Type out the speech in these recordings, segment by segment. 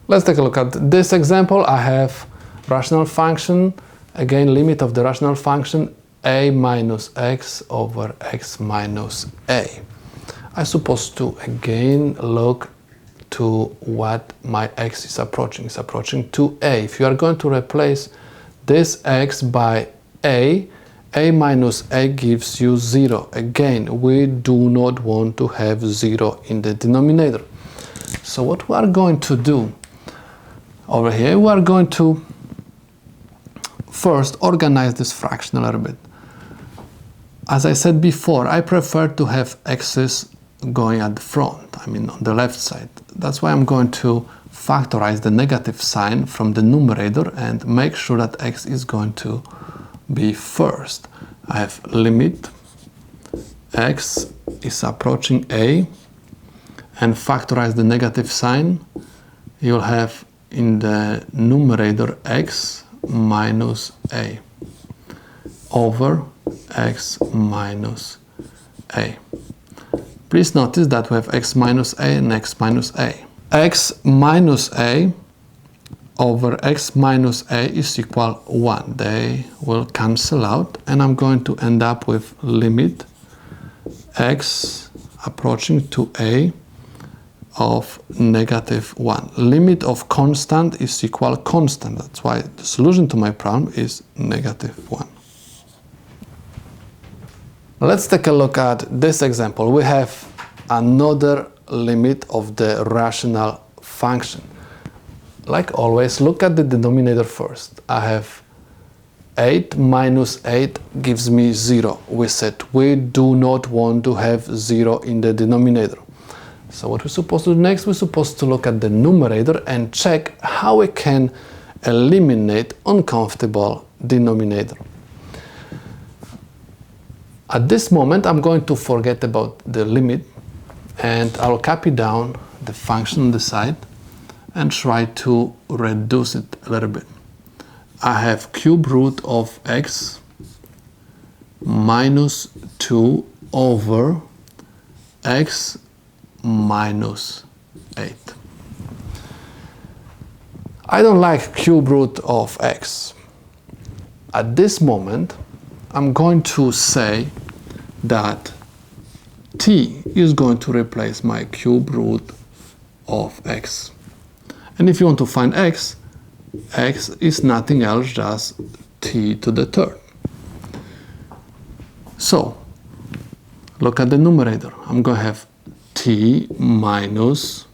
Let's take a look at this example. I have rational function, again limit of the rational function a minus x over x minus a. I'm supposed to again look to what my x is approaching. It's approaching to a. If you are going to replace this x by a minus a gives you 0. Again, we do not want to have 0 in the denominator. So what we are going to do over here, we are going to first organize this fraction a little bit. As I said before, I prefer to have x's going at the front, I mean on the left side. That's why I'm going to factorize the negative sign from the numerator and make sure that x is going to be first. I have limit x is approaching a and factorize the negative sign. You'll have in the numerator x minus a over x minus a. Please notice that we have x minus a and x minus a. X minus a over x minus a is equal 1. They will cancel out and I'm going to end up with limit x approaching to a of negative 1. Limit of constant is equal constant. That's why the solution to my problem is negative 1. Let's take a look at this example. We have another limit of the rational function. Like always, look at the denominator first. I have 8 minus 8 gives me 0. We said we do not want to have 0 in the denominator. So what we're supposed to do next, we're supposed to look at the numerator and check how we can eliminate uncomfortable denominator. At this moment, I'm going to forget about the limit and I'll copy down the function on the side and try to reduce it a little bit. I have cube root of x minus 2 over x minus 8. I don't like cube root of x. At this moment, I'm going to say that t is going to replace my cube root of x. And if you want to find x is nothing else, just t to the third. So, look at the numerator. I'm going to have t minus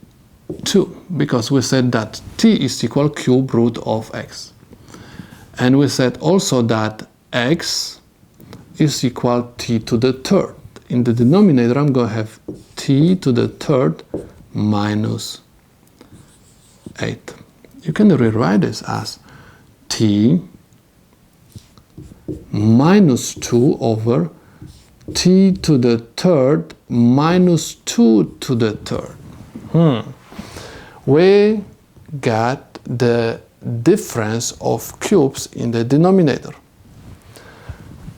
2, because we said that t is equal cube root of x. And we said also that x is equal t to the third. In the denominator, I'm going to have t to the third minus 8. You can rewrite this as t minus 2 over t to the third minus 2 to the third. We got the difference of cubes in the denominator.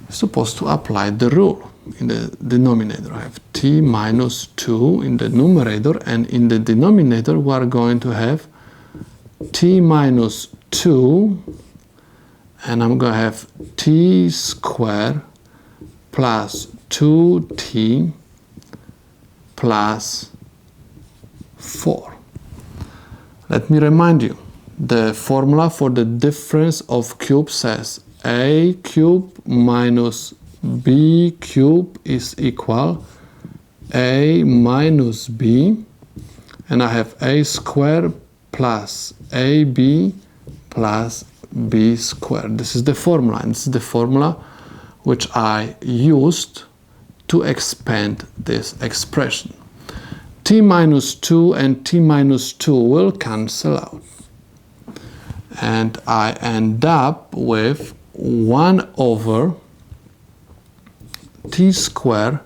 We're supposed to apply the rule. In the denominator, I have t minus 2 in the numerator, and in the denominator we are going to have t minus 2, and I'm going to have t squared plus 2t plus 4. Let me remind you, the formula for the difference of cubes says a cube minus b cube is equal a minus b, and I have a squared plus ab plus b squared. This is the formula, and this is the formula which I used to expand this expression. T minus 2 and t minus 2 will cancel out, and I end up with 1 over t squared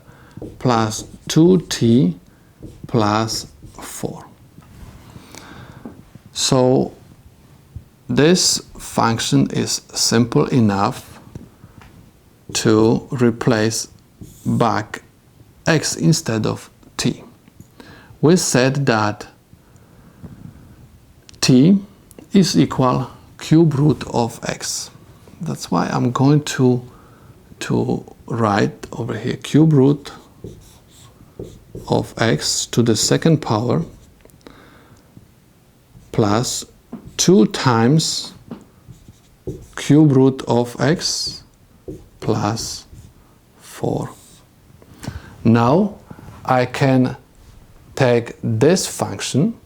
plus 2t plus 4. So this function is simple enough to replace back x instead of t. We said that t is equal cube root of x. That's why I'm going to write over here cube root of x to the second power plus 2 times cube root of x plus 4. Now I can take this function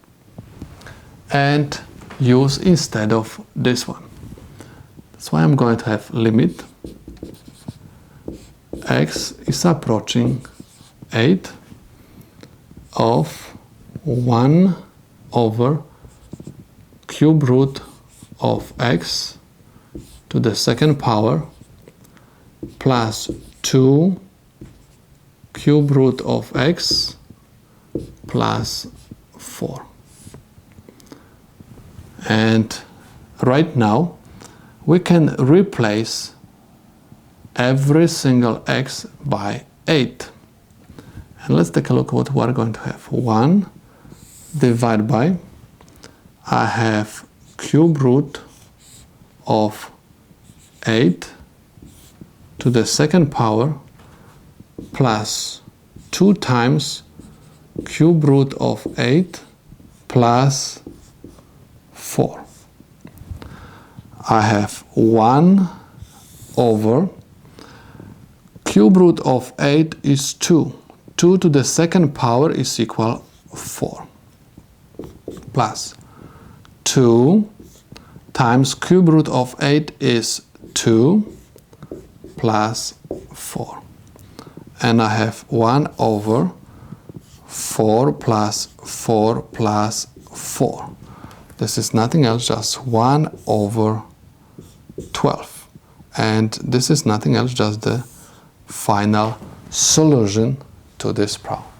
and use instead of this one. That's why I'm going to have limit x is approaching 8 of 1 over cube root of x to the second power plus 2 cube root of x plus 4. And right now we can replace every single x by 8. And let's take a look at what we're going to have. 1 divided by, I have cube root of 8 to the second power plus 2 times cube root of 8 plus 4. I have 1 over cube root of 8 is 2. 2 to the second power is equal 4 plus 2 times cube root of 8 is 2 plus 4. And I have 1 over 4 plus 4 plus 4. This is nothing else, just 1 over 12. And this is nothing else, just the final solution to this problem.